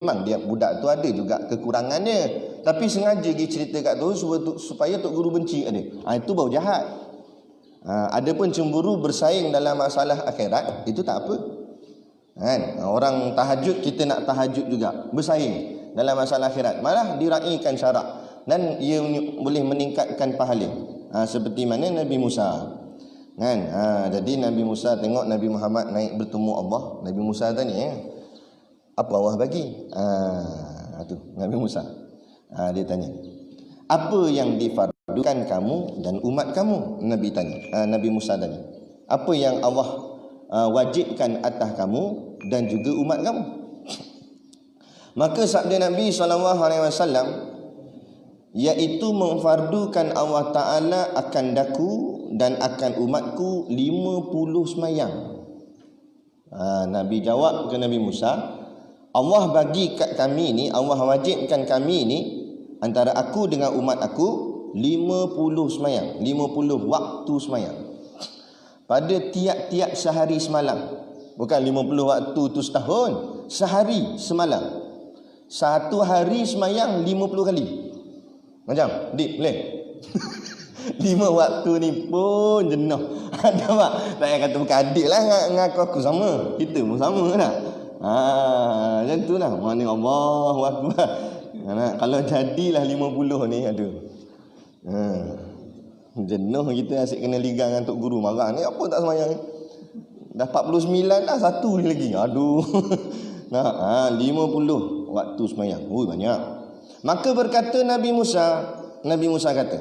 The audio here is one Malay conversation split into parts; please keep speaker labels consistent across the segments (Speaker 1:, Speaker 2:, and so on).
Speaker 1: memang dia budak tu ada juga kekurangannya, tapi sengaja pergi cerita kat tu supaya tok guru benci kat dia. Itu baru jahat. Ada pun cemburu bersaing dalam masalah akhirat, itu tak apa. Kan? Orang tahajud, kita nak tahajud juga, bersaing dalam masalah akhirat, malah diraikan syarak dan ia boleh meningkatkan pahala. Seperti mana Nabi Musa. Kan? Jadi Nabi Musa tengok Nabi Muhammad naik bertemu Allah. Nabi Musa tanya, apa Allah bagi? Tu Nabi Musa. Dia tanya, apa yang difardukan kamu dan umat kamu? Nabi Musa tanya, apa yang Allah wajibkan atas kamu dan juga umat kamu? Maka sabda Nabi SAW, iaitu memfardukan Allah Ta'ala akan daku dan akan umatku 50 semayang. Nabi jawab ke Nabi Musa, Allah bagi kat kami ni, Allah wajibkan kami ni, antara aku dengan umat aku 50 semayang, 50 waktu semayang pada tiap-tiap sehari semalam. Bukan 50 waktu tu setahun, sehari semalam. Satu hari semayang 50 kali. Macam Dik boleh? 5 waktu ni pun jenuh. Ada tak? Tak payah kata bukan adik lah dengan aku sama. Kita pun sama tak? Macam tu lah. Mana Allahu Akbar. Kalau jadilah 50 ni, aduh. Jenuh kita asyik kena liga dengan tok guru. Marah ni apa tak semayang. Dah 49 dah, satu lagi. Aduh. 50 waktu semayang. Banyak. Maka berkata Nabi Musa kata,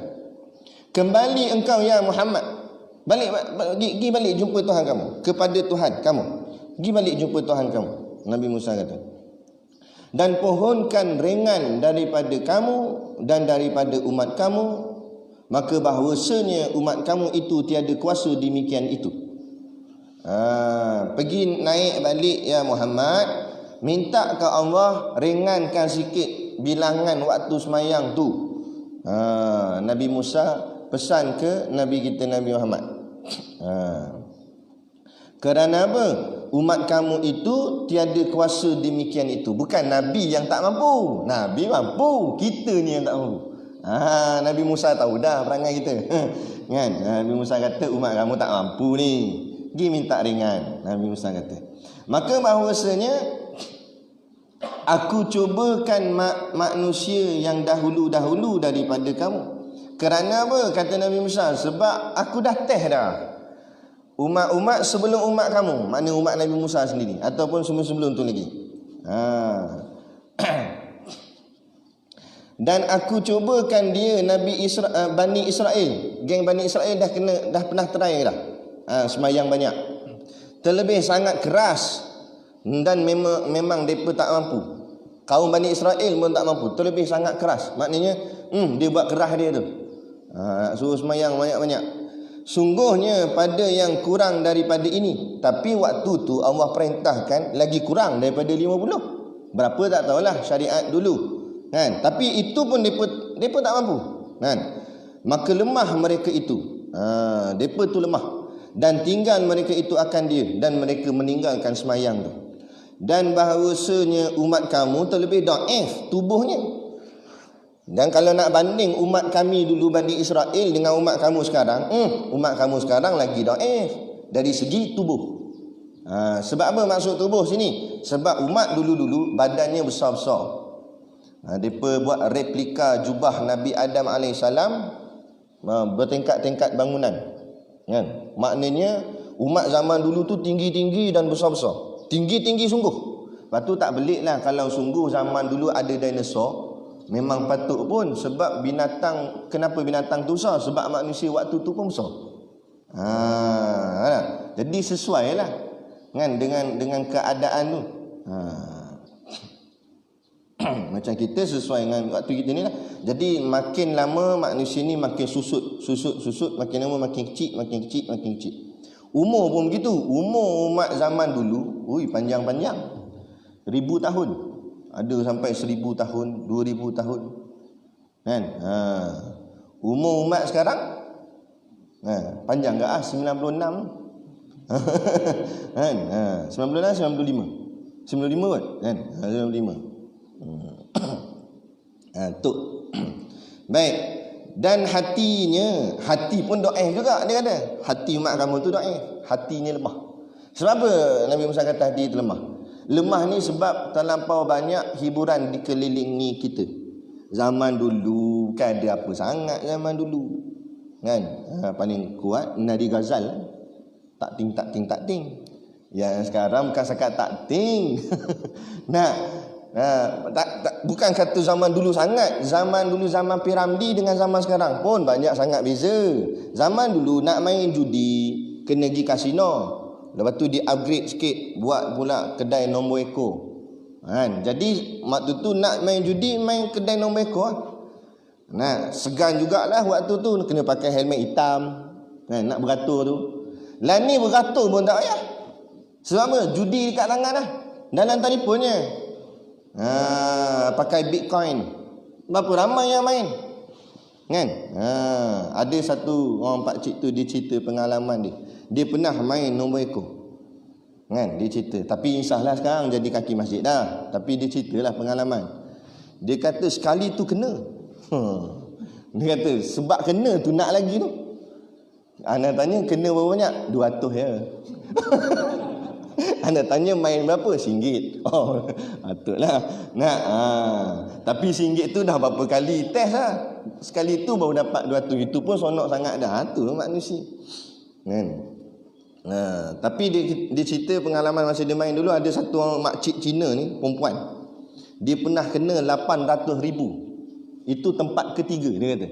Speaker 1: kembali engkau ya Muhammad, pergi balik jumpa Tuhan kamu, kepada Tuhan kamu, pergi balik jumpa Tuhan kamu. Nabi Musa kata, dan pohonkan ringan daripada kamu dan daripada umat kamu, maka bahawasanya umat kamu itu tiada kuasa demikian itu. Pergi naik balik ya Muhammad, minta ke Allah ringankan sikit bilangan waktu semayang tu. Nabi Musa pesan ke Nabi kita Nabi Muhammad. Kerana apa? Umat kamu itu tiada kuasa demikian itu. Bukan Nabi yang tak mampu, Nabi mampu, kita ni yang tak mampu. Nabi Musa tahu dah perangai kita. Kan? Nabi Musa kata umat kamu tak mampu ni, pergi minta ringan. Nabi Musa kata, maka bahawasanya aku cubakan manusia yang dahulu-dahulu daripada kamu. Kerana apa? Kata Nabi Musa, sebab aku dah teh dah umat-umat sebelum umat kamu. Maknanya umat Nabi Musa sendiri, ataupun sebelum tu lagi. Dan aku cubakan dia Bani Israel. Geng Bani Israel dah pernah try dah. Semayang banyak. Terlebih sangat keras. Dan memang mereka tak mampu. Kaum Bani Israel pun tak mampu. Terlebih sangat keras. Maknanya dia buat kerah dia tu. Suruh semayang banyak-banyak. Sungguhnya pada yang kurang daripada ini. Tapi waktu tu Allah perintahkan lagi kurang daripada 50. Berapa tak tahulah syariat dulu. Kan? Tapi itu pun mereka tak mampu. Kan? Maka lemah mereka itu. Mereka tu lemah. Dan tinggal mereka itu akan dia. Dan mereka meninggalkan semayang tu. Dan bahawasanya umat kamu terlebih dhaif tubuhnya. Dan kalau nak banding umat kami dulu Bani Israel dengan umat kamu sekarang, umat kamu sekarang lagi dhaif dari segi tubuh. Sebab apa maksud tubuh sini? Sebab umat dulu-dulu badannya besar-besar. Mereka buat replika jubah Nabi Adam AS bertingkat-tingkat bangunan. Kan? Maknanya umat zaman dulu tu tinggi-tinggi dan besar-besar. Tinggi-tinggi sungguh. Lepas tu tak beliklah kalau sungguh zaman dulu ada dinosaur. Memang patut pun, sebab binatang, kenapa binatang tu besar? Sebab manusia waktu tu pun besar. Jadi sesuai lah kan, dengan keadaan tu. Macam kita sesuai dengan waktu kita ni lah. Jadi makin lama manusia ni makin susut. Makin lama makin kecil. Umur pun begitu. Umur umat zaman dulu panjang-panjang, 1000 tahun. Ada sampai 1000 tahun, 2000 tahun. Kan? Umur umat sekarang panjang ke 96. Kan? 96 95 95 kot kan? 95. Tu. Baik. Dan hati pun doa juga dia kata. Hati umat kamu tu doa. Hatinya lemah. Sebab apa Nabi Musa kata hati itu lemah? Lemah ni sebab terlampau banyak hiburan dikelilingi kita. Zaman dulu kan ada apa sangat zaman dulu. Kan? Paling kuat Nadi Ghazal. Tak ting. Yang sekarang bukan sekat tak ting. Bukan kata zaman dulu sangat. Zaman dulu zaman Piramli dengan zaman sekarang pun banyak sangat beza. Zaman dulu nak main judi kena pergi kasino. Lepas tu di upgrade sikit, buat pula kedai nombor ekor. Kan? Jadi waktu tu nak main judi, main kedai nombor ekor. Segan jugalah waktu tu kena pakai helmet hitam. Kan? Nak beratur tu. Lah ni beratur pun tak payah. Sebab apa? Judi dekat tangan dah. Dalam telefonnya. Pakai Bitcoin. Berapa ramai yang main? Kan? Ada satu orang pakcik tu dia cerita pengalaman dia. Dia pernah main nombor ekor. Kan? Dia cerita. Tapi insyaAllah sekarang jadi kaki masjid dah. Tapi dia ceritalah pengalaman. Dia kata sekali tu kena. Dia kata sebab kena tu nak lagi tu. Anda tanya kena berapa banyak? 200 ya. Anda tanya main berapa? RM1. Oh, patutlah. Tapi RM1 tu dah berapa kali test lah. Sekali tu baru dapat 200. Itu pun sonok sangat dah. Tu manusia. Kan? Tapi dia cerita pengalaman masa dia main dulu. Ada satu orang makcik Cina ni, perempuan. Dia pernah kena 800,000. Itu tempat ketiga dia kata.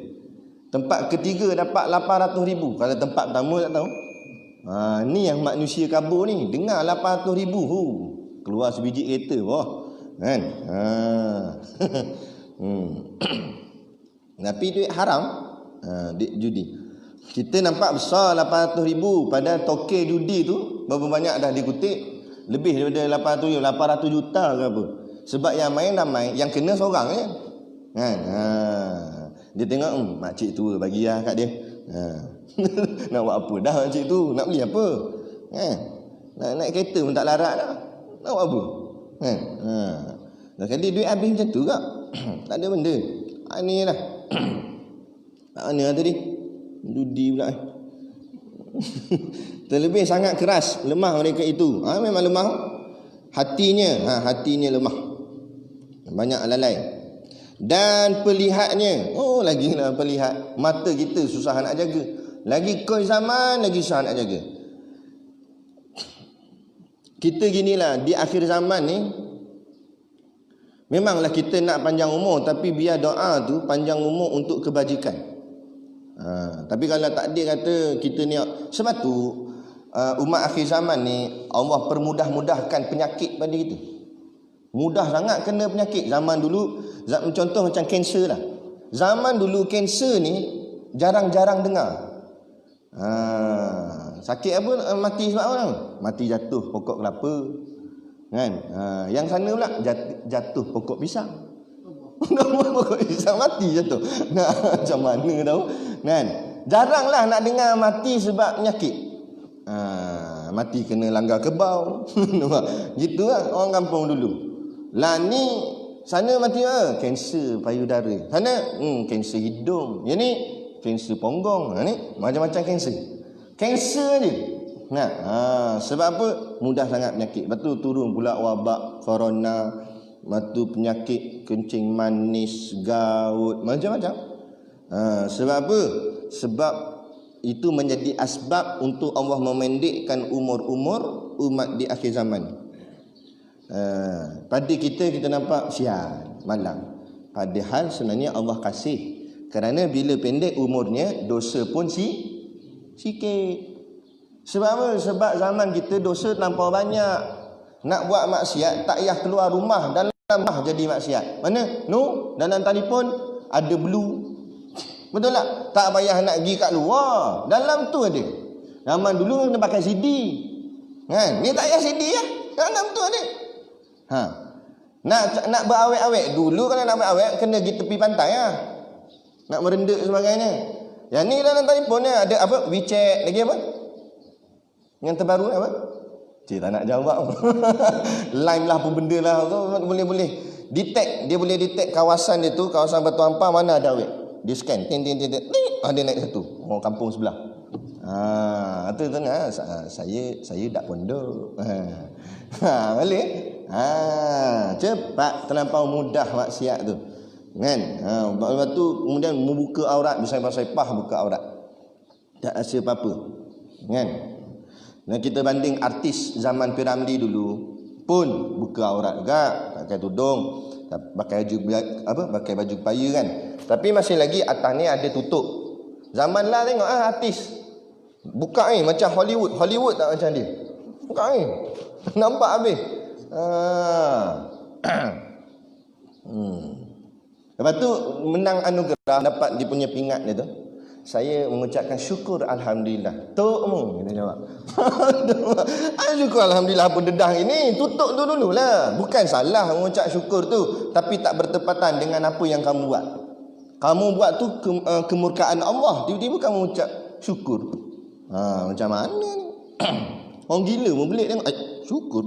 Speaker 1: Tempat ketiga dapat 800,000. Kalau tempat pertama tak tahu. Ni yang manusia kabur ni. Dengar 800,000. Keluar sebiji kereta. Kan? Tapi duit haram. Duit judi. Kita nampak besar 800,000. Padahal token judi tu berapa banyak dah dikutip. Lebih daripada 800 juta ke apa. Sebab yang main ramai. Yang kena seorang je. Kan? Dia tengok makcik tua bagi lah kat dia. Nak buat apa dah makcik tu? Nak beli apa? Nak naik kereta pun tak larat dah. Nak buat apa? Dah kali duit habis macam tu kak. Tak ada benda. Ni lah. Mana tadi? Judi pula. Terlebih sangat keras. Lemah mereka itu. Memang lemah. Hatinya lemah. Banyak lalai. Dan pelihatnya. Lagi nak pelihat. Mata kita susah nak jaga. Lagi koi zaman, lagi susah nak jaga. Kita ginilah. Di akhir zaman ni, memanglah kita nak panjang umur. Tapi biar doa tu panjang umur untuk kebajikan. Tapi kalau takdir kata kita ni. Sebab tu umat akhir zaman ni Allah permudah-mudahkan penyakit pada kita. Mudah sangat kena penyakit. Zaman dulu, contoh macam kanser lah. Zaman dulu kanser ni jarang-jarang dengar. Sakit apa? Mati sebab apa? Mati jatuh pokok kelapa. Kan? Yang sana pula jatuh pokok pisang. Pokok pisang mati jatuh. Macam mana tahu? Kan? Jaranglah nak dengar mati sebab penyakit. Mati kena langgar kebau. Gitu lah orang kampung dulu. Lah ni sana mati kanser payudara. Sana kanser hidung. Yang ni kanser ponggong. Ni macam-macam kanser. Kanser je. Sebab apa? Mudah sangat penyakit. Lepas tu turun pula wabak corona. Lepas tu penyakit kencing manis, gout, macam-macam. Sebab apa? Sebab itu menjadi asbab untuk Allah memendekkan umur-umur umat di akhir zaman. Pada kita nampak sial, malang. Padahal sebenarnya Allah kasih. Kerana bila pendek umurnya, dosa pun sikit. Sebab apa? Sebab zaman kita dosa terlampau banyak. Nak buat maksiat tak payah keluar rumah, dalam rumah jadi maksiat. Mana? Dalam telefon ada blue. Betul tak? Tak payah nak pergi kat luar, dalam tu ada. Zaman dulu kena pakai CD. Kan? Ni tak payah CD lah. Dalam tu ada. Nak berawet-awet dulu, kalau nak berawet kena pergi tepi pantai lah. Nak merendek sebagainya. Yang ni dalam telefon ni ada apa? WeChat lagi apa? Yang terbaru apa? Cik tak nak jawab. Line lah apa benda lah. Boleh-boleh. Detect, dia boleh detect kawasan dia tu, kawasan Batu Ampar mana ada awet. Dia scan, tin, ada naik satu. Oh, kampung sebelah. Tu tengah saya dak pondok. Boleh. Cepat terlampau mudah maksiat tu. Kan? Lepas tu kemudian membuka aurat, bersepah buka aurat. Tak rasa apa-apa. Kan? Dan kita banding artis zaman Piramli dulu pun buka aurat juga, pakai tudung, pakai baju paya kan. Tapi masih lagi atas ni ada tutup. Zaman lah tengok artis buka ni macam Hollywood tak macam dia. Buka ni. Nampak habis. Lepas tu menang anugerah, dapat dia punya pingat dia tu. Saya mengucapkan syukur alhamdulillah. Tokmu kita jawab. Syukur alhamdulillah pun dedah ini. Tutup tu dululah. Bukan salah mengucap syukur tu, tapi tak bertepatan dengan apa yang kamu buat. Kamu buat tu kemurkaan Allah. Tiba-tiba kamu ucap syukur. Macam mana ni? Orang gila pun belik tengok syukur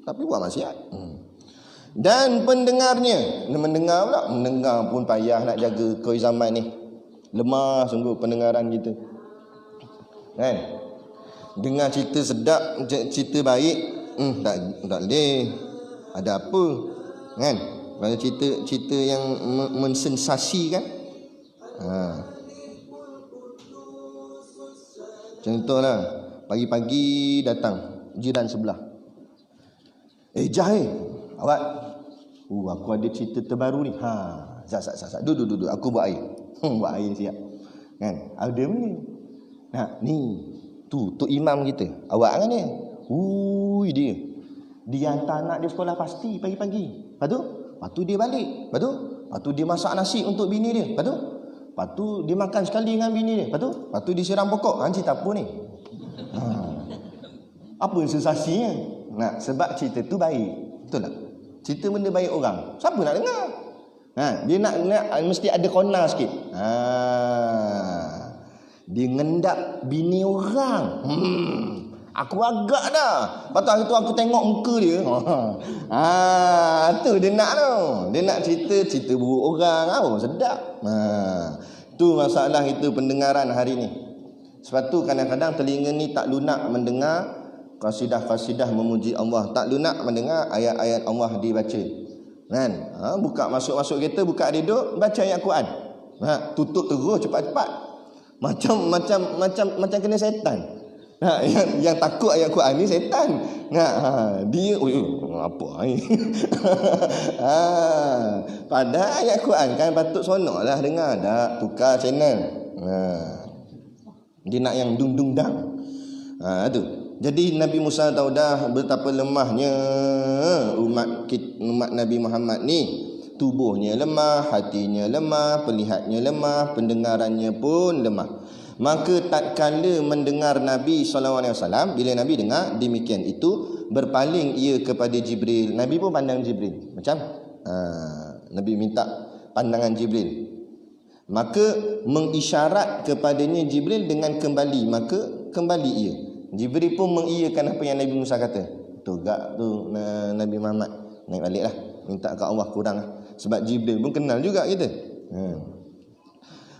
Speaker 1: tapi buat maksiat. Dan pendengarnya, mendengar pun payah nak jaga koi zaman ni. Lemah sungguh pendengaran kita. Kan? Dengar cerita sedap, cerita baik, tak boleh. Ada apa? Kan? Kalau cerita yang mensensasikan. Contohlah, pagi-pagi datang jiran sebelah. Jahil, awak. Aku ada cerita terbaru ni. Zat. Duduk. Aku buat air. Buat air siap. Kan? Ada benda. Ni. Tok imam kita. Awak kan dia? Dia. Dia hantar anak dia sekolah pasti pagi-pagi. Lepas tu dia balik. Lepas tu dia masak nasi untuk bini dia. Lepas tu dia makan sekali dengan bini dia. Lepas tu dia siram pokok. Cerita apa ni? Apa sensasinya? Sebab cerita tu baik. Betul tak? Cerita benda baik orang. Siapa nak dengar? Dia nak mesti ada corner sikit. Dia ngendap bini orang. Aku agak dah. Lepas tu hari tu aku tengok muka dia. Tu dia nak tu. Dia nak cerita buruk orang. Sedap. Tu masalah itu pendengaran hari ni. Sebab tu kadang-kadang telinga ni tak lunak mendengar qasidah-qasidah memuji Allah, tak lunak mendengar ayat-ayat Allah dibaca. Kan? Buka masuk kereta, buka duduk, baca ayat Quran. Tutup terus cepat-cepat. Macam kena setan. Yang takut ayat Quran ni setan. Dia apa ni? Padahal ayat Quran kan patut seronoklah dengar, dak tukar channel. Dia nak yang dung dang. Tu. Jadi Nabi Musa tahu dah betapa lemahnya umat Nabi Muhammad ni. Tubuhnya lemah, hatinya lemah, pelihatnya lemah, pendengarannya pun lemah. Maka tatkala mendengar Nabi SAW, bila Nabi dengar demikian itu, berpaling ia kepada Jibril. Nabi pun pandang Jibril. Macam Nabi minta pandangan Jibril. Maka mengisyarat kepadanya Jibril dengan kembali. Maka kembali ia. Jibril pun mengiyakan apa yang Nabi Musa kata. Tu gak tu Nabi Muhammad naik baliklah, minta ke Allah kurang lah. Sebab Jibril pun kenal juga kita.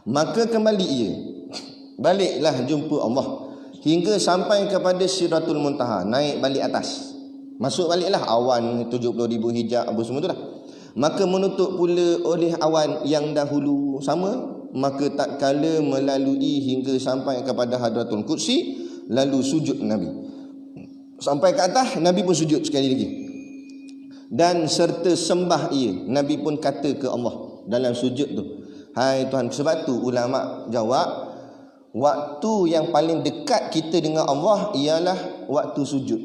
Speaker 1: Maka kembali ia, baliklah jumpa Allah hingga sampai kepada Siratul Muntaha, naik balik atas. Masuk baliklah awan 70,000 hijab apa semua tu dah. Maka menutup pula oleh awan yang dahulu sama. Maka tak kala melalui hingga sampai kepada Hadratul Qudsi, lalu sujud Nabi. Sampai ke atas, Nabi pun sujud sekali lagi. Dan serta sembah ia, Nabi pun kata ke Allah dalam sujud tu, hai Tuhan. Sebab tu ulama jawab, waktu yang paling dekat kita dengan Allah ialah waktu sujud.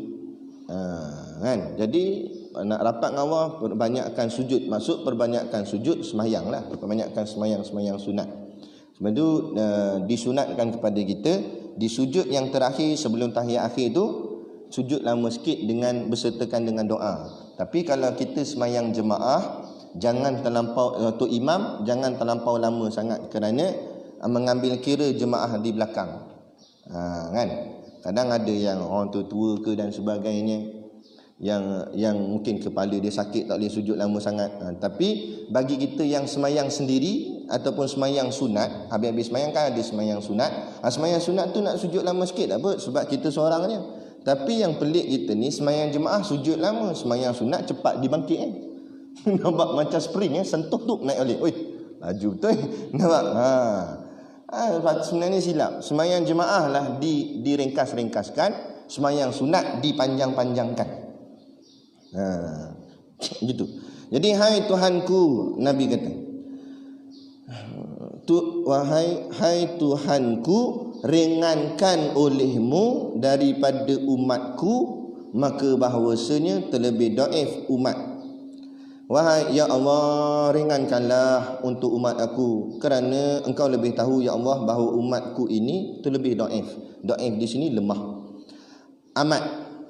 Speaker 1: Kan? Jadi nak rapat dengan Allah, perbanyakkan sujud. Maksud perbanyakkan sujud semayang lah. Perbanyakkan semayang sunat. Sebab tu disunatkan kepada kita di sujud yang terakhir sebelum tahiyat akhir tu, sujud lama sikit dengan bersertakan dengan doa. Tapi kalau kita semayang jemaah, jangan terlampau tok imam, jangan terlampau lama sangat kerana mengambil kira jemaah di belakang. Kan? Kadang ada yang orang tua ke dan sebagainya. yang mungkin kepala dia sakit tak boleh sujud lama sangat. Tapi bagi kita yang semayang sendiri ataupun semayang sunat, habis-habis semayang kan ada semayang sunat. Semayang sunat tu nak sujud lama sikit tak apa, sebab kita seorang je. Tapi yang pelik kita ni semayang jemaah sujud lama, semayang sunat cepat dibangkit kan. Nampak macam spring sentuh tu naik balik. Oi, laju betul. Nampak? Sebenarnya silap. Semayang jemaah lah diringkas-ringkaskan, semayang sunat dipanjang-panjangkan. Gitu. Jadi hai Tuhanku, Nabi kata, hai Tuhanku, ringankan olehmu daripada umatku, maka bahawasanya terlebih dhaif umat. Wahai ya Allah, ringankanlah untuk umat aku, kerana engkau lebih tahu ya Allah bahawa umatku ini terlebih dhaif. Dhaif di sini lemah. Amat.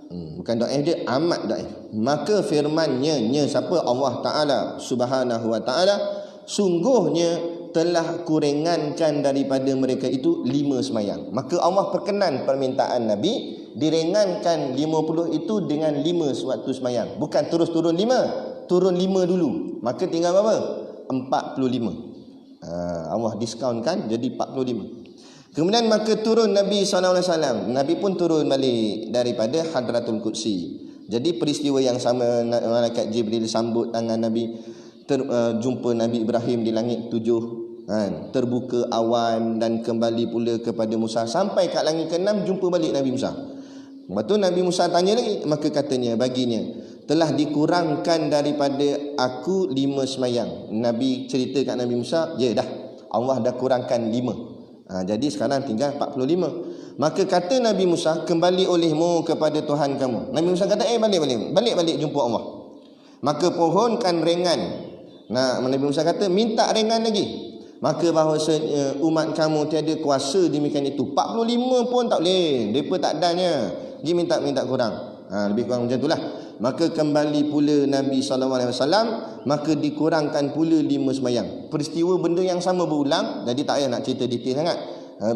Speaker 1: Bukan dhaif dia, amat dhaif. Maka firman-Nya, siapa? Allah Taala Subhanahu wa taala, sungguhnya telah kuringankan daripada mereka itu 5 semayang. Maka Allah perkenan permintaan Nabi diringankan 50 itu dengan 5 waktu semayang. Bukan terus turun 5, turun 5 dulu. Maka tinggal berapa? 45. Allah diskonkan jadi 45. Kemudian maka turun Nabi SAW. Nabi pun turun balik daripada Hadratul Qudsi. Jadi peristiwa yang sama, malaikat Jibril sambut tangan Nabi, jumpa Nabi Ibrahim di langit 7, terbuka awan dan kembali pula kepada Musa, sampai kat langit ke-6 jumpa balik Nabi Musa. Lepas tu Nabi Musa tanya lagi, maka katanya baginya telah dikurangkan daripada aku 5 semayang. Nabi cerita kat Nabi Musa, ya dah, Allah dah kurangkan 5. Jadi sekarang tinggal 45. Maka kata Nabi Musa, kembali olehmu kepada Tuhan kamu. Nabi Musa kata, balik jumpa Allah. Maka pohonkan ringan. Nabi Musa kata, minta ringan lagi. Maka bahawasanya umat kamu tiada kuasa demikian itu. 45 pun tak boleh, mereka tak adanya. Dia minta kurang. Lebih kurang macam itulah. Maka kembali pula Nabi SAW, maka dikurangkan pula 5 semayang. Peristiwa benda yang sama berulang, jadi tak payah nak cerita detail sangat.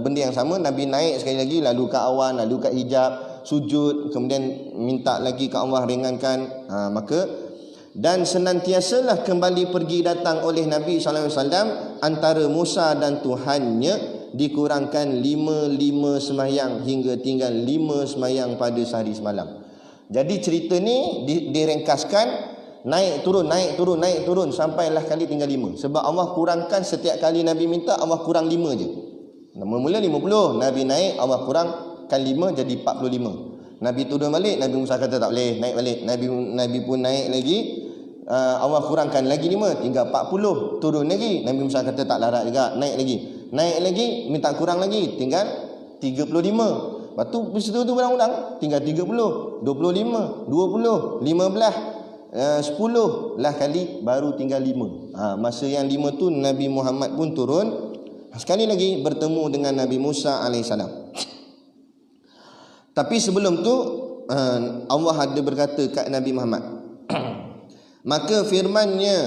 Speaker 1: Benda yang sama, Nabi naik sekali lagi, lalu ke awan, lalu ke hijab, sujud, kemudian minta lagi ke Allah ringankan. Dan senantiasalah kembali pergi datang oleh Nabi SAW antara Musa dan Tuhannya, dikurangkan 5 semayang hingga tinggal 5 semayang pada sehari semalam. Jadi cerita ni diringkaskan, naik turun sampailah kali tinggal 5. Sebab Allah kurangkan setiap kali Nabi minta, Allah kurang 5 je. Mula 50, Nabi naik, Allah kurangkan 5 jadi 45. Nabi turun balik, Nabi Musa kata tak boleh, naik balik. Nabi pun naik lagi, Allah kurangkan lagi 5, tinggal 40. Turun lagi, Nabi Musa kata tak larat juga, naik lagi, minta kurang lagi, tinggal 35. Lepas tu peristiwa tu berulang-ulang, tinggal 30, 25, 20, 15, 10 lah kali baru tinggal 5. Masa yang 5 tu Nabi Muhammad pun turun sekali lagi bertemu dengan Nabi Musa AS. Tapi sebelum tu Allah ada berkata kat Nabi Muhammad, maka firman-Nya,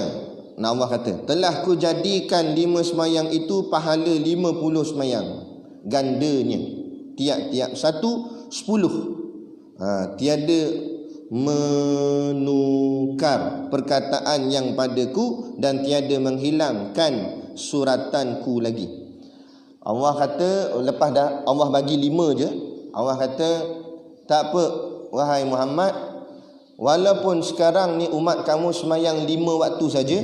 Speaker 1: Allah kata, telah ku jadikan 5 semayang itu pahala 50 semayang, gandanya, tiap-tiap satu 10. Tiada menukar perkataan yang padaku dan tiada menghilangkan suratanku lagi. Allah kata, lepas dah Allah bagi 5 je, Allah kata, tak apa wahai Muhammad, walaupun sekarang ni umat kamu semayang 5 waktu saja,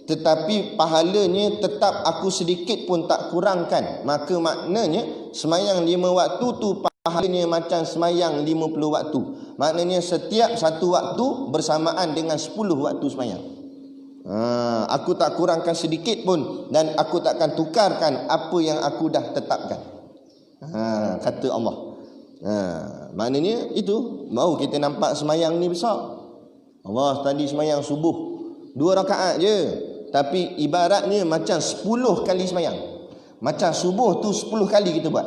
Speaker 1: tetapi pahalanya tetap aku sedikit pun tak kurangkan. Maka maknanya semayang 5 waktu tu pahalanya macam semayang 50 waktu. Maknanya setiap satu waktu bersamaan dengan 10 waktu semayang. Aku tak kurangkan sedikit pun, dan aku takkan tukarkan apa yang aku dah tetapkan. Kata Allah. Maknanya itu, mau kita nampak semayang ni besar. Allah tadi semayang subuh 2 rakaat je, tapi ibaratnya macam 10 kali semayang. Macam subuh tu 10 kali kita buat.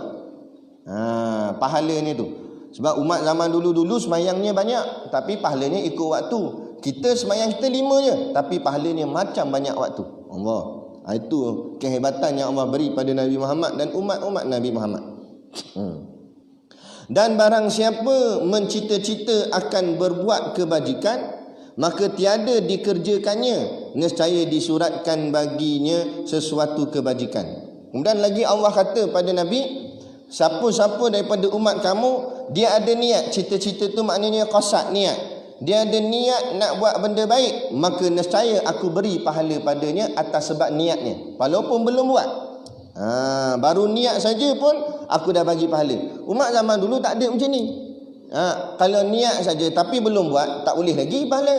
Speaker 1: Pahalanya tu. Sebab umat zaman dulu-dulu semayangnya banyak, tapi pahalanya ikut waktu. Kita semayang kita 5 je, tapi pahalanya macam banyak waktu. Allah. Itu kehebatan yang Allah beri pada Nabi Muhammad dan umat-umat Nabi Muhammad. Dan barang siapa mencita-cita akan berbuat kebajikan, maka tiada dikerjakannya, nescaya disuratkan baginya sesuatu kebajikan. Kemudian lagi Allah kata pada Nabi, siapa-siapa daripada umat kamu, dia ada niat, cita-cita tu maknanya qasad, niat, dia ada niat nak buat benda baik, maka nescaya aku beri pahala padanya atas sebab niatnya, walaupun belum buat. Baru niat saja pun aku dah bagi pahala. Umat zaman dulu tak ada macam ni. Kalau niat saja tapi belum buat, tak boleh lagi pahala.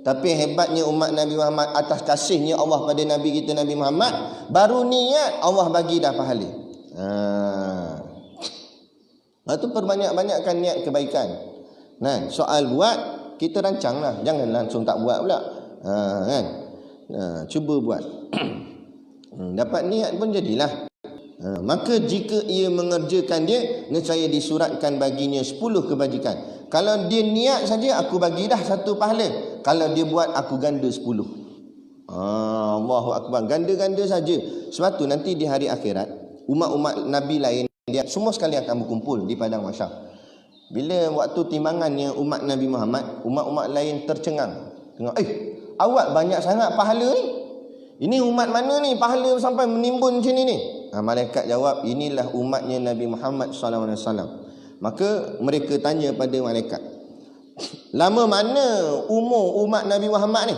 Speaker 1: Tapi hebatnya umat Nabi Muhammad, atas kasihnya Allah pada Nabi kita Nabi Muhammad, baru niat Allah bagi dah pahala. Itu perbanyak-banyakkan niat kebaikan. Nah, soal buat, kita rancanglah, jangan langsung tak buat pula. Kan? Cuba buat. Dapat niat pun jadilah. Maka jika ia mengerjakan dia, nescaya disuratkan baginya 10 kebajikan. Kalau dia niat saja, aku bagi dah 1 pahala. Kalau dia buat, aku ganda 10. Allahu Akbar. Ganda-ganda saja. Sebab tu nanti di hari akhirat, umat-umat Nabi lain, dia semua sekali akan berkumpul di padang mahsyar. Bila waktu timbangannya umat Nabi Muhammad, umat-umat lain tercengang. Tengok, awak banyak sangat pahala ni. Ini umat mana ni pahala sampai menimbun macam ni? Malaikat jawab, inilah umatnya Nabi Muhammad SAW. Maka mereka tanya pada malaikat, lama mana umur umat Nabi Muhammad ni?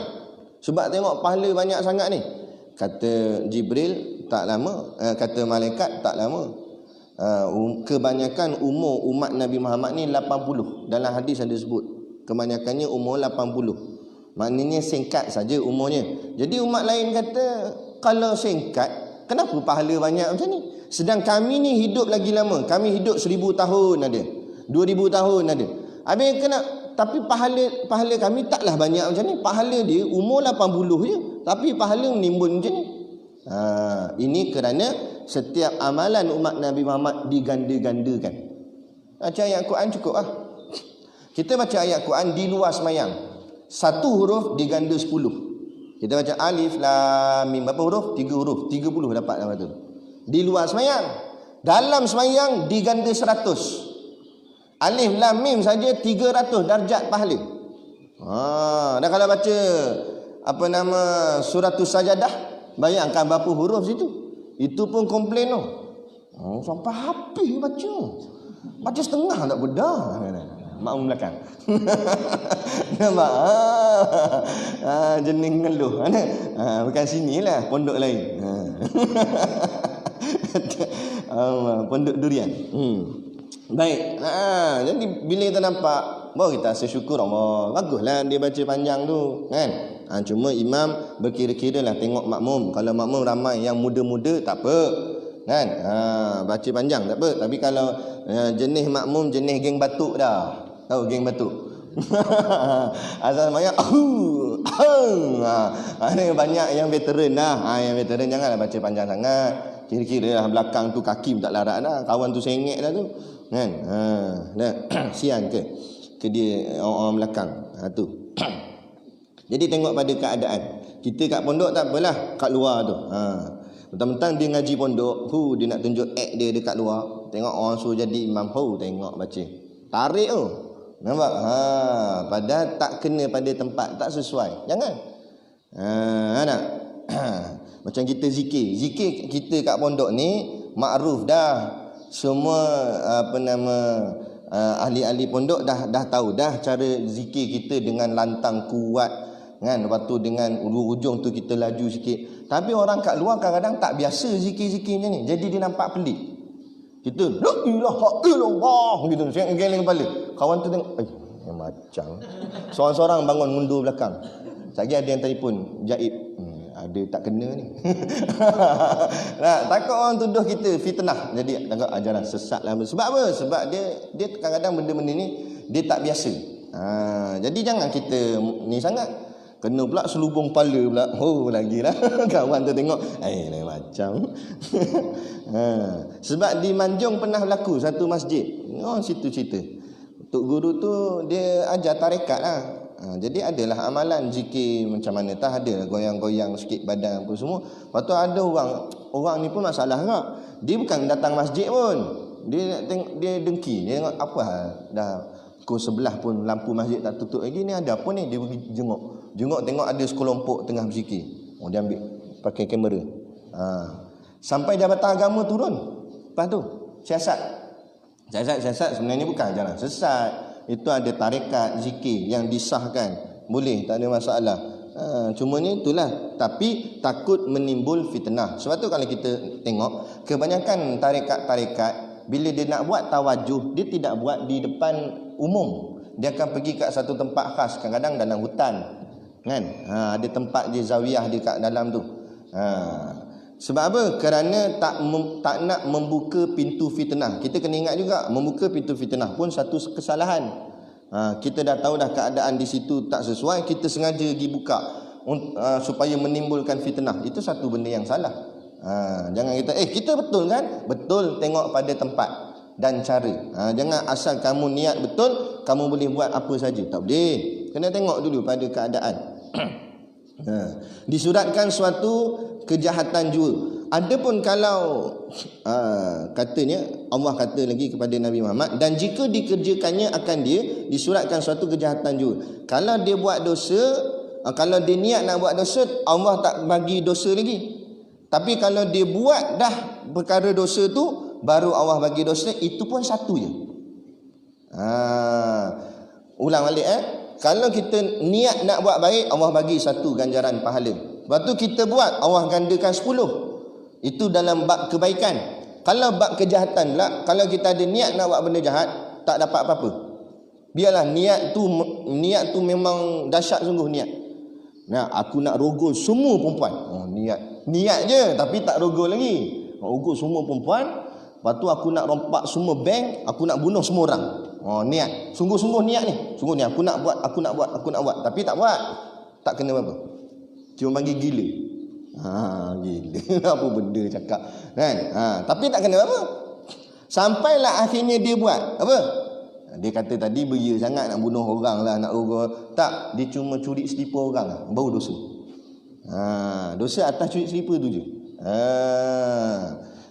Speaker 1: Sebab tengok pahala banyak sangat ni. Kata Jibril, tak lama. Kata malaikat, tak lama. Kebanyakan umur umat Nabi Muhammad ni 80. Dalam hadis ada sebut, kebanyakannya umur 80. Maknanya singkat saja umurnya. Jadi umat lain kata, kalau singkat, kenapa pahala banyak macam ni? Sedang kami ni hidup lagi lama. Kami hidup 1000 tahun ada, 2000 tahun ada. Habis kena, tapi pahala kami taklah banyak macam ni. Pahala dia umur 80 je, tapi pahala menimbun macam ni. Ini kerana setiap amalan umat Nabi Muhammad diganda-gandakan. Baca ayat Quran cukup lah. Kita baca ayat Quran di luar semayang, 1 huruf diganda 10. Kita baca alif lam mim, berapa huruf? 3 huruf, 30 dapat dalam tu. Di luar semayang. Dalam semayang diganda 100. Alif lam mim saja 300 darjat pahala. Dan kalau baca suratus sajadah, bayangkan berapa huruf situ. Itu pun komplain tu. Sampai habis baca. Baca setengah tak bedah. Makmum belakang. Nampak? Jenis ngeluh. Bukan sinilah, pondok lain. Pondok durian. Baik. Jadi bila kita nampak, baru kita rasa syukur Allah. Baguslah dia baca panjang tu, kan? Cuma imam berkira-kira lah tengok makmum. Kalau makmum ramai yang muda-muda, tak apa, kan? Baca panjang tak apa. Tapi kalau jenis makmum jenis geng batuk dah. Tahu geng batuk? Asal banyak ada banyak yang veteran dah. Yang veteran janganlah baca panjang sangat. Kira-kira lah belakang tu kaki tak larat dah. Kawan tu sengek dah tu, kan? Sian ke dia orang belakang tu. Jadi tengok pada keadaan. Kita kat pondok tak apalah, kat luar tu. Mentang-mentang dia ngaji pondok, dia nak tunjuk act dia dekat luar. Tengok orang suruh jadi imam, tengok baca. Tarik tu. Nampak? Padahal tak kena pada tempat, tak sesuai. Jangan. Nak. Macam kita zikir. Zikir kita kat pondok ni makruf dah. Semua ahli-ahli pondok dah tahu dah cara zikir kita dengan lantang kuat, kan? Lepas tu dengan ujung tu kita laju sikit. Tapi orang kat luar kadang-kadang tak biasa zikir-zikir macam ni. Jadi dia nampak pelik. Kita la ilaha illallah gitu, saya geleng kepala. Kawan tu tengok, macam seorang-seorang bangun mundur belakang. Lagi ada yang telefon jaib. Ada tak kena ni. Takut orang tuduh kita fitnah. Jadi takut ajaran sesat lah. Sebab apa? Sebab dia kadang-kadang benda-benda ni dia tak biasa. Jadi jangan kita ni sangat. Kena pula selubung kepala pula. Lagilah. Kawan tu tengok, lain macam. Sebab di Manjung pernah berlaku satu masjid. Situ cerita. Tok guru tu dia ajar tarekat lah. Jadi adalah amalan zikir macam mana tak ada, goyang-goyang sikit badan apa semua. Lepas tu ada orang ni pun masalah tak? Dia bukan datang masjid pun. Dia nak tengok, dia dengki. Dia tengok apa hal dah pukul 11 pun lampu masjid tak tutup lagi, ni ada apa ni? Dia pergi jenguk tengok ada sekelompok tengah berzikir. Oh, dia ambil pakai kamera. Sampai Jabatan Agama turun. Lepas tu siasat sebenarnya bukan jalan sesat. Itu ada tarekat zikir yang disahkan, boleh, tak ada masalah. Cuma ni itulah, tapi takut menimbul fitnah. Sebab tu kalau kita tengok kebanyakan tarekat bila dia nak buat tawajuh, dia tidak buat di depan umum. Dia akan pergi kat satu tempat khas, kadang-kadang dalam hutan kan. Ada tempat je zawiyah dia kat dalam tu. Sebab apa? Kerana tak nak membuka pintu fitnah. Kita kena ingat juga, membuka pintu fitnah pun satu kesalahan. Kita dah tahu dah keadaan di situ tak sesuai, kita sengaja pergi buka supaya menimbulkan fitnah. Itu satu benda yang salah. Jangan kita betul kan? Betul, tengok pada tempat dan cara. Jangan asal kamu niat betul, kamu boleh buat apa saja. Tak boleh. Kena tengok dulu pada keadaan. Disuratkan suatu kejahatan jua. Adapun kalau katanya Allah kata lagi kepada Nabi Muhammad, dan jika dikerjakannya akan dia disuratkan suatu kejahatan jua. Kalau dia buat dosa, kalau dia niat nak buat dosa, Allah tak bagi dosa lagi. Tapi kalau dia buat dah perkara dosa tu, baru Allah bagi dosa. Itu pun satu je. Ulang balik kalau kita niat nak buat baik, Allah bagi satu ganjaran pahala. Lepas tu kita buat, Allah gandakan 10. Itu dalam bab kebaikan. Kalau bab kejahatan pula, kalau kita ada niat nak buat benda jahat, tak dapat apa-apa. Biarlah niat tu memang dahsyat sungguh niat. Nah, aku nak rogol semua perempuan. Niat je tapi tak rogol lagi. Rogol semua perempuan. Lepas tu aku nak rompak semua bank, aku nak bunuh semua orang. Niat. Sungguh-sungguh niat ni. Sungguh ni aku nak buat. Tapi tak buat. Tak kena apa-apa. Cuma panggil gila. Gila. Apa benda cakap. Kan? Tapi tak kena apa-apa. Sampailah akhirnya dia buat. Apa? Dia kata tadi beria sangat nak bunuh orang lah. Nak rogol. Tak. Dia cuma curi selipar orang lah. Baru dosa. Dosa atas curi selipar tu je.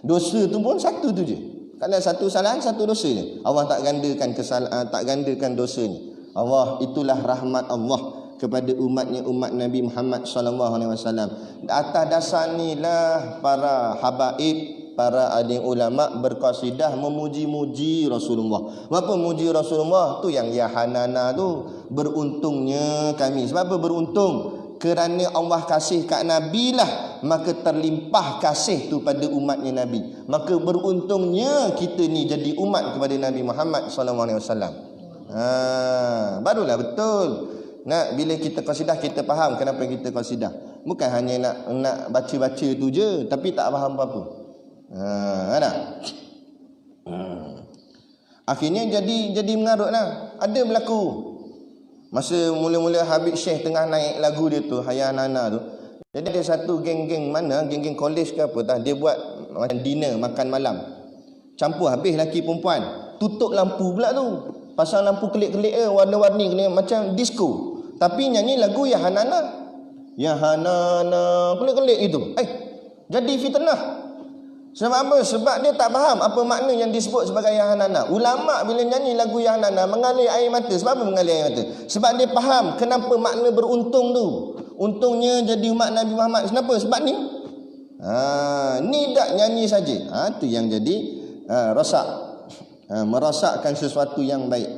Speaker 1: Dosa tu pun satu tu je. Kalau satu kesalahan, satu dosa je. Allah tak gandakan tak gandakan dosanya. Allah, itulah rahmat Allah kepada umatnya, umat Nabi Muhammad SAW. Atas dasar inilah para habaib, para alim ulama berqasidah memuji-muji Rasulullah. Apa muji Rasulullah tu? Yang ya Hanana tu, beruntungnya kami. Sebab apa beruntung? Kerana Allah kasih kat Nabi lah, maka terlimpah kasih tu pada umatnya Nabi. Maka beruntungnya kita ni jadi umat kepada Nabi Muhammad SAW. Barulah betul. Bila kita qasidah, kita faham kenapa kita qasidah. Bukan hanya nak baca-baca tu je tapi tak faham apa-apa. Ada. Akhirnya jadi mengarutlah. Ada berlaku. Masa mula-mula Habib Syekh tengah naik lagu dia tu, Hayya Nana tu. Jadi ada satu geng-geng mana, geng-geng college ke apa tak, dia buat macam dinner, makan malam. Campur habis lelaki perempuan. Tutup lampu pula tu. Pasang lampu kelip-kelip warna-warni macam disco. Tapi nyanyi lagu Ya Hanana. Ya Hanana, kelip-kelip itu. Jadi fitnah. Sebab apa? Sebab dia tak faham apa makna yang disebut sebagai Ya Hanana. Ulama bila nyanyi lagu Ya Hanana mengalir air mata. Sebab apa mengalir air mata? Sebab dia faham kenapa makna beruntung tu. Untungnya jadi umat Nabi Muhammad. Kenapa? Sebab ni. Ni tak nyanyi saja. Tu yang jadi rosak. Merosakkan sesuatu yang baik.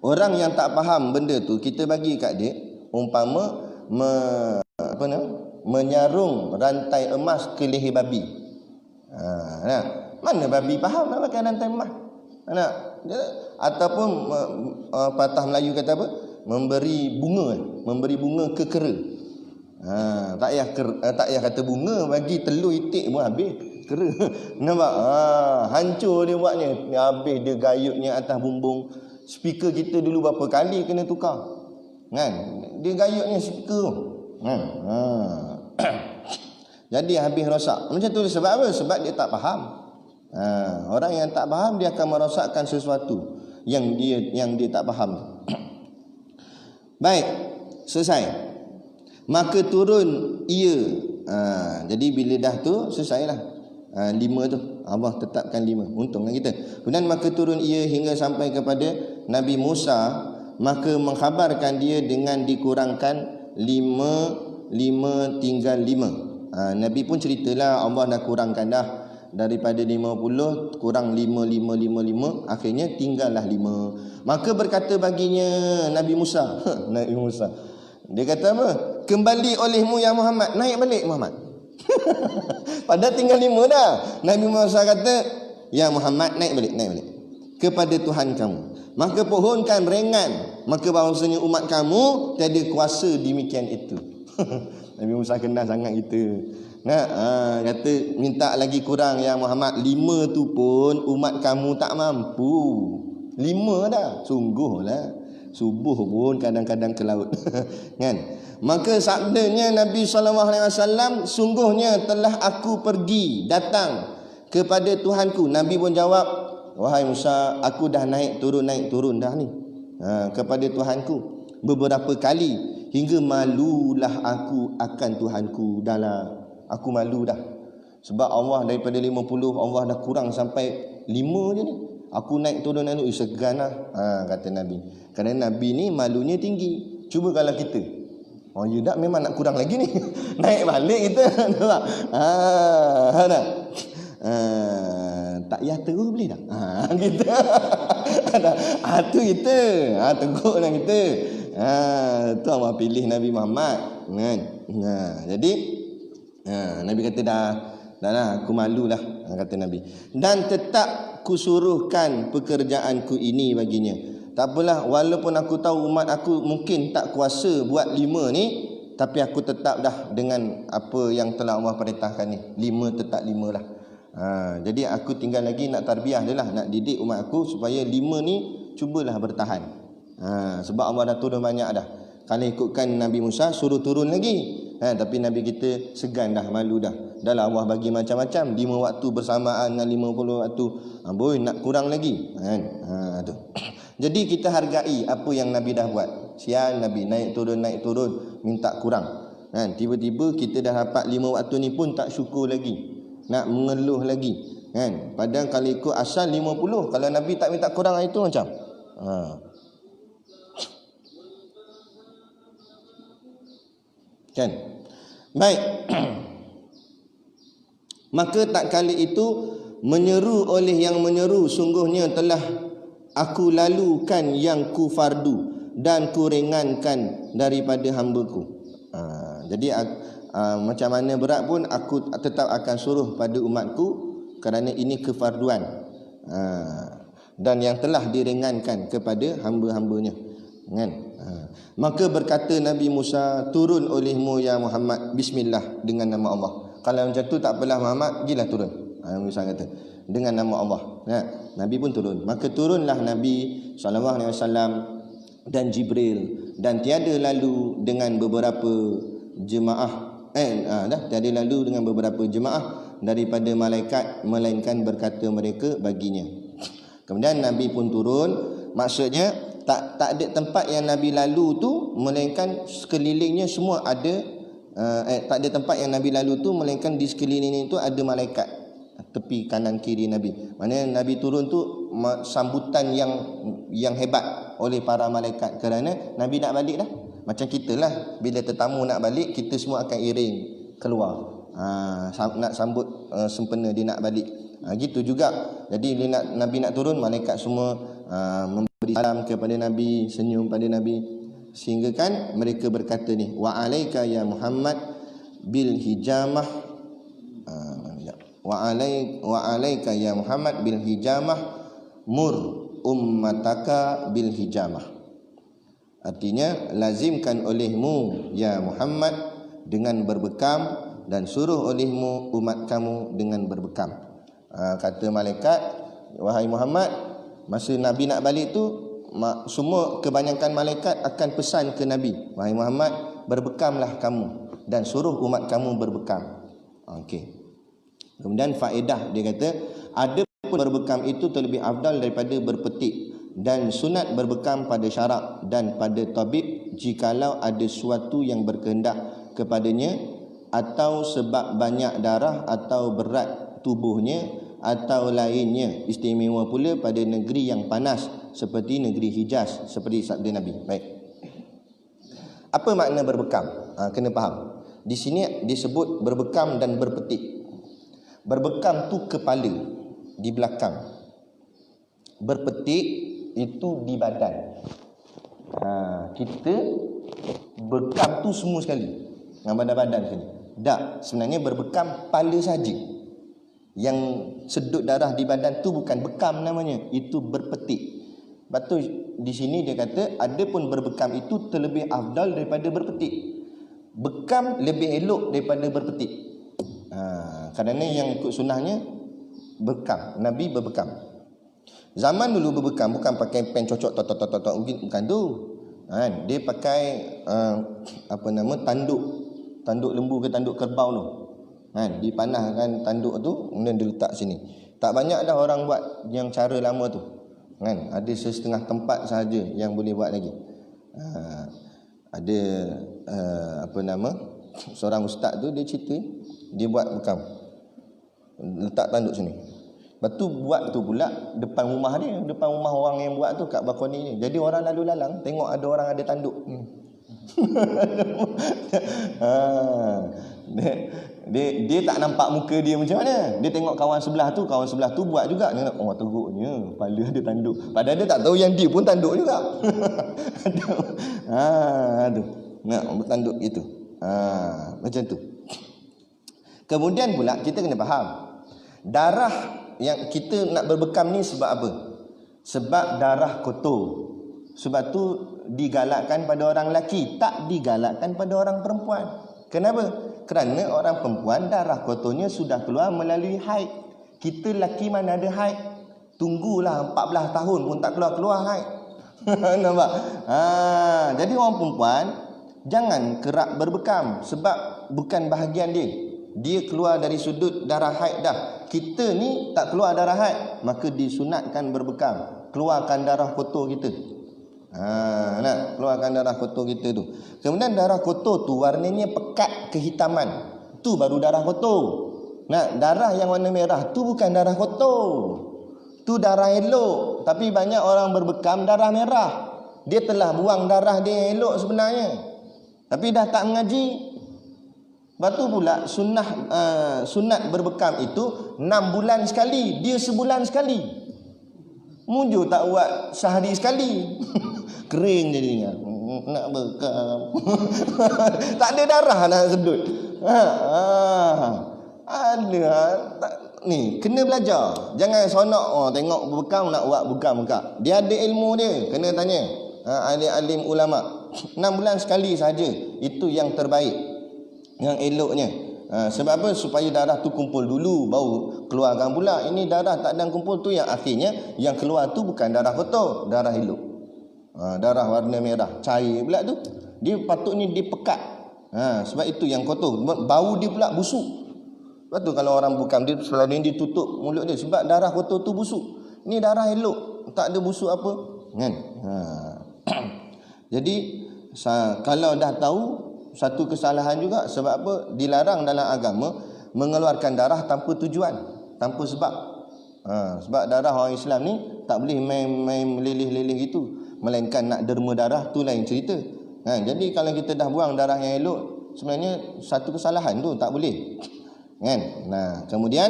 Speaker 1: Orang yang tak faham benda tu, kita bagi kat dia umpama menyarung rantai emas ke leher babi. Mana babi faham nak pakai rantai emas? Ataupun patah Melayu kata apa? Memberi bunga ke kera. Tak payah kata bunga, bagi telur itik pun habis kera. Nampak? Hancur dia buatnya. Habis dia gayutnya atas bumbung. Speaker kita dulu berapa kali kena tukar. Kan? Dia gayutnya speaker. Jadi habis rosak. Macam tu sebab apa? Sebab dia tak faham. Orang yang tak faham dia akan merosakkan sesuatu yang dia tak faham. Baik, selesai. Maka turun ia. Jadi bila dah tu selesailah. 5 tu. Allah tetapkan 5. Untunglah kita. Kemudian maka turun ia hingga sampai kepada Nabi Musa, maka mengkhabarkan dia dengan dikurangkan 5 tinggal 5. Nabi pun ceritalah Allah dah kurangkan dah daripada 50 kurang 5, akhirnya tinggallah 5. Maka berkata baginya Nabi Musa Nabi Musa, dia kata apa? Kembali olehmu ya Muhammad. Naik balik Muhammad. Padahal tinggal 5 dah. Nabi Musa kata, ya Muhammad, naik balik kepada Tuhan kamu. Maka pohonkan ringan, maka bahawasanya umat kamu tiada kuasa demikian itu. Nabi Musa kenal sangat kita. Kata minta lagi kurang ya Muhammad. 5 tu pun umat kamu tak mampu. 5 dah. Sungguhlah. Subuh pun kadang-kadang ke laut. Kan? Maka sabdanya Nabi SAW, sungguhnya telah aku pergi datang kepada Tuhanku. Nabi pun jawab, wahai Musa, aku dah naik turun dah ni kepada Tuhanku beberapa kali, hingga malulah aku akan Tuhanku. Aku malu dah. Sebab Allah daripada 50 Allah dah kurang sampai 5 je ni. Aku naik turun segan lah. Kata Nabi. Kerana Nabi ni malunya tinggi. Cuba kalau kita, you tak memang nak kurang lagi ni. Naik balik kita. Tak payah terus boleh tak? Kita. Tu kita. Teguklah kita. Tu Allah pilih Nabi Muhammad. Jadi Nabi kata dah aku malulah, kata Nabi. Dan tetap kusuruhkan pekerjaanku ini baginya. Tak apalah, walaupun aku tahu umat aku mungkin tak kuasa buat 5 ni, tapi aku tetap dah dengan apa yang telah Allah perintahkan ni. 5 tetap 5 lah. Jadi aku tinggal lagi nak tarbiyah dia lah, nak didik umat aku supaya 5 ni cubalah bertahan. Sebab Allah dah turun banyak dah. Kalau ikutkan Nabi Musa suruh turun lagi. Tapi Nabi kita segan dah, malu dah. Dah lah Allah bagi macam-macam, 5 waktu bersamaan dengan 50 waktu. Boy nak kurang lagi. Tu. Jadi kita hargai apa yang Nabi dah buat. Sial Nabi naik turun minta kurang. Tiba-tiba kita dah dapat 5 waktu ni pun tak syukur lagi. Nak mengeluh lagi. Padahal kalau ikut asal 50, kalau Nabi tak minta kurang itu macam. Kan? Baik. Maka tak kali itu menyeru oleh yang menyeru, sungguhnya telah aku lalukan yang ku fardu dan ku ringankan daripada hamba-Ku. Jadi macam mana berat pun aku tetap akan suruh pada umatku, kerana ini kefarduan. Dan yang telah diringankan kepada hamba-hambanya. Kan? Maka berkata Nabi Musa, turun olehmu ya Muhammad, bismillah, dengan nama Allah. Kalau macam tu tak apalah Muhammad, gilah turun. Musa kata dengan nama Allah. Nabi pun turun. Maka turunlah Nabi SAW dan Jibril, dan tiada lalu dengan beberapa jemaah tiada lalu dengan beberapa jemaah daripada malaikat, melainkan berkata mereka baginya. Kemudian Nabi pun turun. Maksudnya tak ada tempat yang Nabi lalu tu melainkan sekelilingnya semua ada. Tak ada tempat yang Nabi lalu tu melainkan di sekelilingnya itu ada malaikat, tepi kanan kiri Nabi. Maknanya Nabi turun tu sambutan yang hebat oleh para malaikat, kerana Nabi nak balik dah. Macam kita lah, bila tetamu nak balik, kita semua akan iring keluar. Nak sambut sempena dia nak balik. Gitu juga. Jadi bila Nabi nak turun, malaikat semua memberi salam kepada Nabi, senyum pada Nabi, sehingga kan mereka berkata ni, wa alaika ya Muhammad bil hijamah, wa alaika ya Muhammad bil hijamah mur ummataka bil hijamah. Artinya, lazimkan olehmu ya Muhammad dengan berbekam, dan suruh olehmu umat kamu dengan berbekam. Kata malaikat, wahai Muhammad, masa Nabi nak balik tu, semua kebanyakan malaikat akan pesan ke Nabi, wahai Muhammad, berbekamlah kamu dan suruh umat kamu berbekam. Okey. Kemudian faedah dia kata, ada pun berbekam itu terlebih afdal daripada berpetik, dan sunat berbekam pada syarak dan pada tabib jikalau ada sesuatu yang berkehendak kepadanya, atau sebab banyak darah atau berat tubuhnya, atau lainnya. Istimewa pula pada negeri yang panas seperti negeri Hijaz, seperti sabda Nabi. Baik. Apa makna berbekam? Kena faham. Di sini disebut berbekam dan berpetik. Berbekam tu kepala, di belakang. Berpetik itu di badan. Kita bekam tu semua sekali, dengan badan-badan sekali. Tak, sebenarnya berbekam kepala saja. Yang sedut darah di badan tu bukan bekam namanya, itu berpetik. Lepas tu di sini dia kata adapun berbekam itu terlebih afdal daripada berpetik. Bekam lebih elok daripada berpetik. Kerana yang ikut sunnahnya bekam, Nabi berbekam. Zaman dulu berbekam bukan pakai pen cocok tok bukan tu. Dia pakai tanduk lembu ke tanduk kerbau tu. Dipanahkan tanduk tu kemudian diletak sini. Tak banyak dah orang buat yang cara lama tu. Ada setengah tempat sahaja yang boleh buat lagi. Ada seorang ustaz tu dia cerita, dia buat bekam. Letak tanduk sini. Lepas tu buat tu pula depan rumah dia, depan rumah orang yang buat tu kat balkoni ni. Jadi orang lalu lalang tengok ada orang ada tanduk. Dia tak nampak muka dia macam mana. Dia tengok kawan sebelah tu buat juga. Dia nak, oh teruknya kepala ada tanduk. Padahal dia tak tahu yang dia pun tanduk juga. Tu. Nak bertanduk gitu. Macam tu. Kemudian pula kita kena faham, darah yang kita nak berbekam ni sebab apa? Sebab darah kotor. Sebab tu digalakkan pada orang lelaki, tak digalakkan pada orang perempuan. Kenapa? Kerana orang perempuan darah kotornya sudah keluar melalui haid. Kita lelaki mana ada haid? Tunggulah 14 tahun pun tak keluar haid. Nampak? Jadi orang perempuan jangan kerap berbekam sebab bukan bahagian dia. Dia keluar dari sudut darah haid dah. Kita ni tak keluar darah haid, maka disunatkan berbekam. Keluarkan darah kotor kita. Nak keluarkan darah kotor kita tu. Kemudian darah kotor tu warnanya pekat kehitaman. Tu baru darah kotor. Nak darah yang warna merah tu bukan darah kotor. Tu darah elok. Tapi banyak orang berbekam darah merah. Dia telah buang darah dia elok sebenarnya, tapi dah tak mengaji. Lepas tu pula sunat berbekam itu 6 bulan sekali. Dia sebulan sekali. Mujur tak buat sehari sekali. Kering jadinya. Nak bekam. Tak ada darah nak sedut. Ni kena belajar. Jangan sonok tengok berbekam nak buat bekam. Dia ada ilmu dia. Kena tanya alim-alim ulama. 6 bulan sekali saja. Itu yang terbaik, yang eloknya. Sebab apa? Supaya darah tu kumpul dulu baru keluarkan pula. Ini darah tak ada kumpul tu yang akhirnya yang keluar tu bukan darah kotor, darah elok. Darah warna merah cair pula tu. Dia patutnya dipekat. Sebab itu yang kotor. Bau dia pula busuk. Sebab tu kalau orang bukam dia selalu dia tutup mulut dia sebab darah kotor tu busuk. Ni darah elok, tak ada busuk apa. Kan? Jadi kalau dah tahu, satu kesalahan juga. Sebab apa? Dilarang dalam agama mengeluarkan darah tanpa tujuan, tanpa sebab. Sebab darah orang Islam ni tak boleh main meleleh-leleh gitu. Melainkan nak derma darah tu lain cerita. Jadi kalau kita dah buang darah yang elok, sebenarnya satu kesalahan tu tak boleh. Kan? Kemudian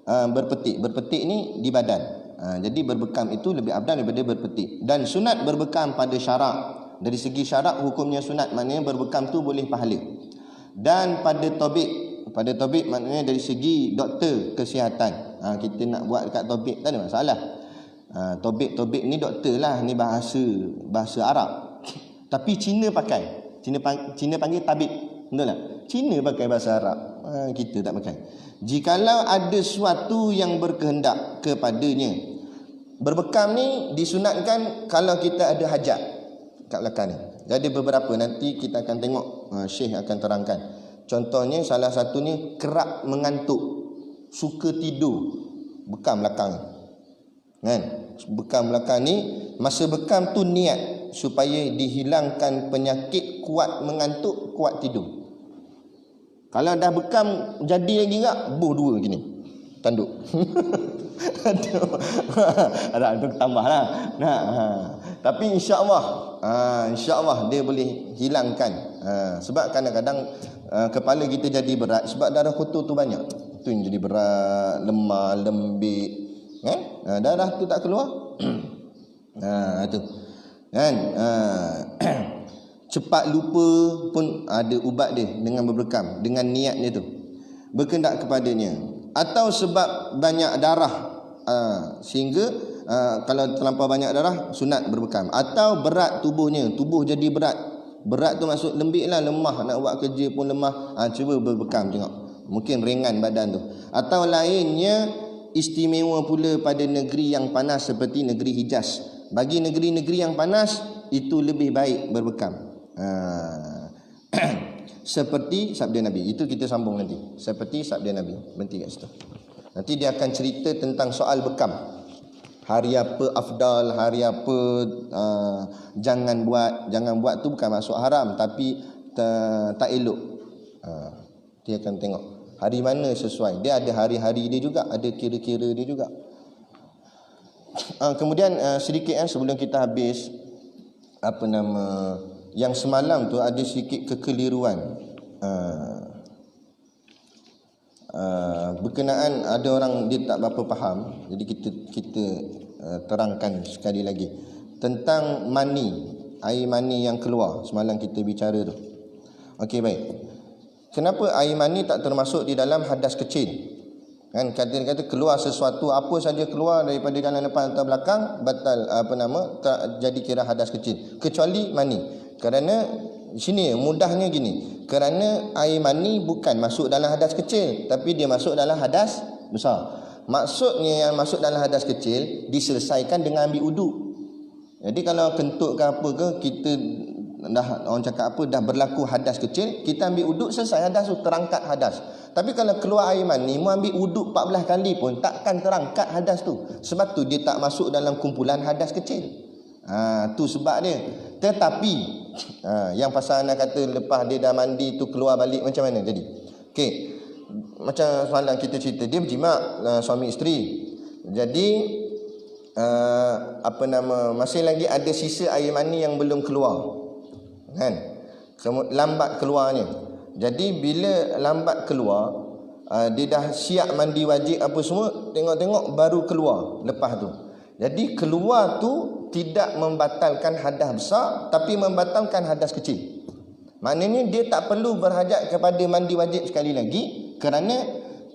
Speaker 1: berpetik ni di badan. Jadi berbekam itu lebih afdal daripada berpetik. Dan sunat berbekam pada syarak. Dari segi syarak hukumnya sunat, maknanya berbekam tu boleh pahala. Dan pada tobik maknanya dari segi doktor kesihatan. Kita nak buat dekat tobik tak ada masalah. Tobik ni doktor lah, ni bahasa Arab. Tapi Cina pakai. Cina panggil tabib. Betul tak? Cina pakai bahasa Arab. Kita tak pakai. Jikalau ada sesuatu yang berkehendak kepadanya, berbekam ni disunatkan kalau kita ada hajat kat belakang ni. Jadi beberapa nanti kita akan tengok, Syekh akan terangkan. Contohnya salah satunya kerap mengantuk, suka tidur, bekam belakang. Kan? Bekam belakang ni, masa bekam tu niat supaya dihilangkan penyakit kuat mengantuk, kuat tidur. Kalau dah bekam jadi lagi tak, buh dua gini. tanduk. Aduh. Ada tu tambahlah. Nah, tapi insya-Allah dia boleh hilangkan. Sebab kadang-kadang kepala kita jadi berat sebab darah kotor tu banyak. Tu yang jadi berat, lemah, lembik. Darah tu tak keluar. Tu. Kan? Cepat lupa pun ada ubat dia dengan berbekam, dengan niat dia tu. Berkendak kepadanya. Atau sebab banyak darah sehingga kalau terlampau banyak darah sunat berbekam. Atau berat tubuhnya, tubuh jadi berat. Berat tu maksud lembik lah, lemah, nak buat kerja pun lemah. Cuba berbekam tengok, mungkin ringan badan tu. Atau lainnya istimewa pula pada negeri yang panas seperti negeri Hijaz. Bagi negeri-negeri yang panas itu lebih baik berbekam. Seperti sabda Nabi. Itu kita sambung nanti. Seperti sabda Nabi. Berhenti kat situ. Nanti dia akan cerita tentang soal bekam. Hari apa afdal, hari apa jangan buat. Jangan buat tu bukan masuk haram, tapi tak elok. Dia akan tengok hari mana sesuai. Dia ada hari-hari dia juga, ada kira-kira dia juga. Kemudian sedikit sebelum kita habis, yang semalam tu ada sedikit kekeliruan. Berkenaan ada orang dia tak berapa faham. Jadi kita terangkan sekali lagi tentang mani, air mani yang keluar. Semalam kita bicara tu. Okey, baik. Kenapa air mani tak termasuk di dalam hadas kecil? Kan kata keluar sesuatu, apa saja keluar daripada jalan depan atau belakang batal jadi kira hadas kecil, kecuali mani. Kerana sini mudahnya gini, kerana air mani bukan masuk dalam hadas kecil, tapi dia masuk dalam hadas besar. Maksudnya yang masuk dalam hadas kecil diselesaikan dengan ambil uduk. Jadi kalau kentut ke apa ke, kita dah orang cakap apa dah berlaku hadas kecil, kita ambil uduk, selesai hadas tu, terangkat hadas. Tapi kalau keluar air mani, mu ambil uduk 14 kali pun takkan terangkat hadas tu. Sebab tu dia tak masuk dalam kumpulan hadas kecil. Tu sebab dia. Tetapi yang pasal anak kata lepas dia dah mandi tu keluar balik macam mana jadi? Okey. Macam semalam kita cerita, dia berjimak suami isteri. Jadi masih lagi ada sisa air mani yang belum keluar. Kan? Lambat keluarnya. Jadi bila lambat keluar, dia dah siap mandi wajib apa semua, tengok-tengok baru keluar lepas tu. Jadi keluar tu tidak membatalkan hadas besar, tapi membatalkan hadas kecil. Maknanya dia tak perlu berhajat kepada mandi wajib sekali lagi, kerana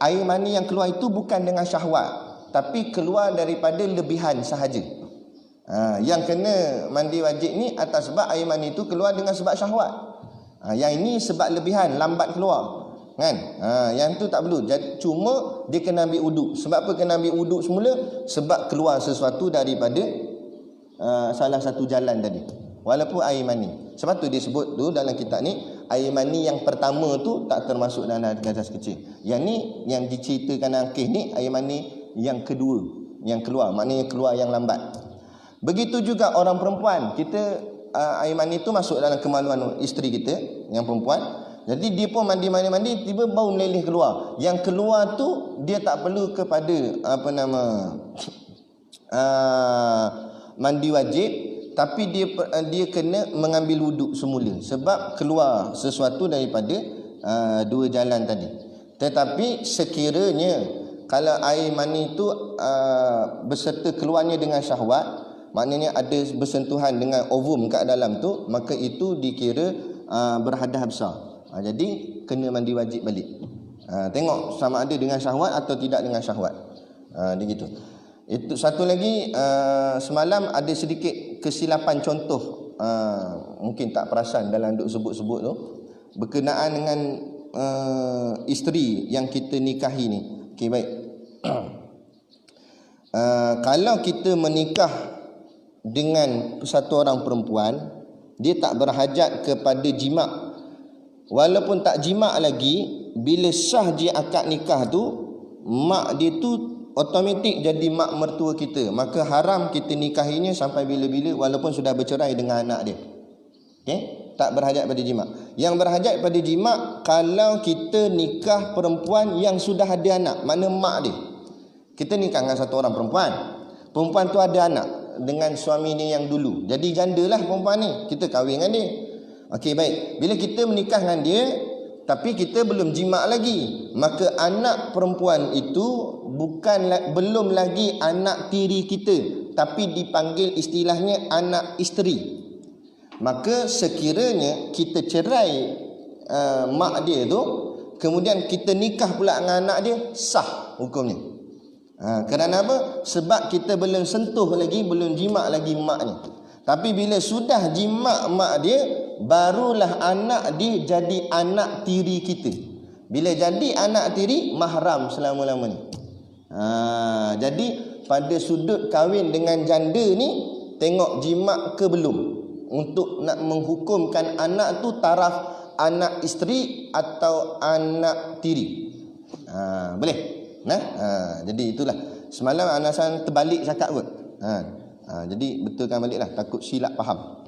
Speaker 1: air mani yang keluar itu bukan dengan syahwat, tapi keluar daripada lebihan sahaja. Yang kena mandi wajib ni atas sebab air mani itu keluar dengan sebab syahwat. Yang ini sebab lebihan, lambat keluar. Kan? Yang tu tak perlu. Jadi, cuma dia kena ambil uduk. Sebab apa kena ambil uduk semula? Sebab keluar sesuatu daripada salah satu jalan tadi. Walaupun air mani. Sebab tu dia sebut tu dalam kitab ni, air mani yang pertama tu tak termasuk dalam hadas kecil. Yang ni yang diceritakan dalam kes ni, air mani yang kedua yang keluar, maknanya keluar yang lambat. Begitu juga orang perempuan, kita air mani tu masuk dalam kemaluan isteri kita yang perempuan. Jadi dia pun mandi tiba bau meleleh keluar. Yang keluar tu dia tak perlu kepada mandi wajib, tapi dia kena mengambil wuduk semula sebab keluar sesuatu daripada dua jalan tadi. Tetapi sekiranya kalau air mani itu beserta keluarnya dengan syahwat, maknanya ada bersentuhan dengan ovum kat dalam tu, maka itu dikira berhadas besar. Jadi kena mandi wajib balik. Tengok sama ada dengan syahwat atau tidak dengan syahwat. Dia gitu. Itu satu lagi, semalam ada sedikit kesilapan contoh, mungkin tak perasan dalam duk sebut-sebut tu, berkenaan dengan isteri yang kita nikahi ni. Okey, baik. Kalau kita menikah dengan satu orang perempuan, dia tak berhajat kepada jimat. Walaupun tak jimat lagi, bila sah je akad nikah tu, mak dia tu automatik jadi mak mertua kita. Maka haram kita nikahinya sampai bila-bila walaupun sudah bercerai dengan anak dia. Okey? Tak berhajat pada jimat. Yang berhajat pada jimat kalau kita nikah perempuan yang sudah ada anak, mana mak dia. Kita nikah dengan satu orang perempuan. Perempuan tu ada anak dengan suami dia yang dulu. Jadi janda lah perempuan ni. Kita kahwin dengan dia. Okey, baik. Bila kita menikah dengan dia, tapi kita belum jima' lagi, maka anak perempuan itu belum lagi anak tiri kita, tapi dipanggil istilahnya anak isteri. Maka sekiranya kita cerai mak dia tu, kemudian kita nikah pula dengan anak dia, sah hukumnya. Kerana apa? Sebab kita belum sentuh lagi, belum jima' lagi maknya. Tapi bila sudah jima' mak dia, barulah anak dia jadi anak tiri kita. Bila jadi anak tiri, mahram selama-lamanya. Jadi pada sudut kahwin dengan janda ni, tengok jima' ke belum, untuk nak menghukumkan anak tu taraf anak isteri atau anak tiri. Boleh? Jadi itulah. Semalam Anasan terbalik cakap kot. Jadi betulkan baliklah, takut silap faham.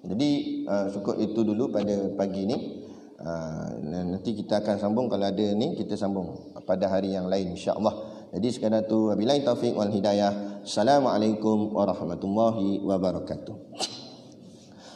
Speaker 1: Jadi cukup itu dulu pada pagi ni. Nanti kita akan sambung, kalau ada ni kita sambung pada hari yang lain insya-Allah. Jadi sekadar tu, wabillahi taufiq wal hidayah. Assalamualaikum warahmatullahi wabarakatuh.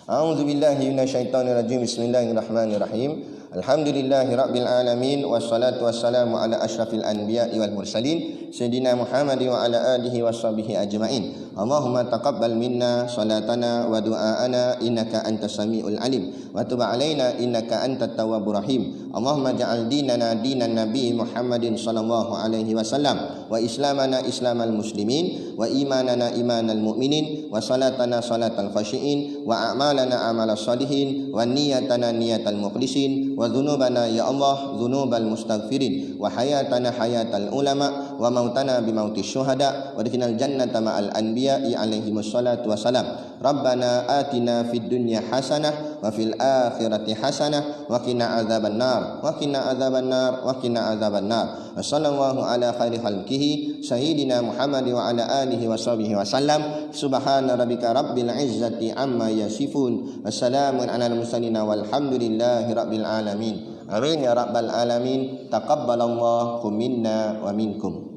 Speaker 1: A'udzubillahi minasyaitonirrajim. Bismillahirrahmanirrahim. Alhamdulillahi rabbil alamin, wassalatu wassalamu ala asyrafil anbiya'i wal mursalin sayyidina Muhammad wa ala alihi washabihi ajmain. Allahumma taqabbal minna salatana wa du'aana innaka antas samiul alim wa tub alaina innaka antat tawwabur rahim. Allahumma ja'al dinana dinan nabi Muhammadin sallallahu alaihi wasallam wa islamana islamal muslimin wa imanana imanal mu'minin wa salatana salatal khashiin wa a'malana amalas salihin wa niyatana niyatal mukhlisin wa dhunubana ya Allah dhunubal mustaghfirin wa hayatana hayatal ulama wa mautana bimautis syuhada wa dikinal jannata ma'al anbiya'i alaihi wassalatu wassalam. Rabbana atina fid dunya hasanah wa fil akhirati hasanah wa qina adzabannar wa qina adzabannar wa qina adzabannar. Wassallallahu ala khairi khalqihi sayyidina Muhammad wa ala alihi washabihi wasallam. Subhana rabbika rabbil izzati amma yasifun. Wassalamun alal mursalin walhamdulillahi rabbil alamin. Amin ya rabbal alamin. Taqabbalallahu minna wa minkum.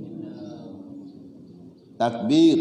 Speaker 1: Takbir.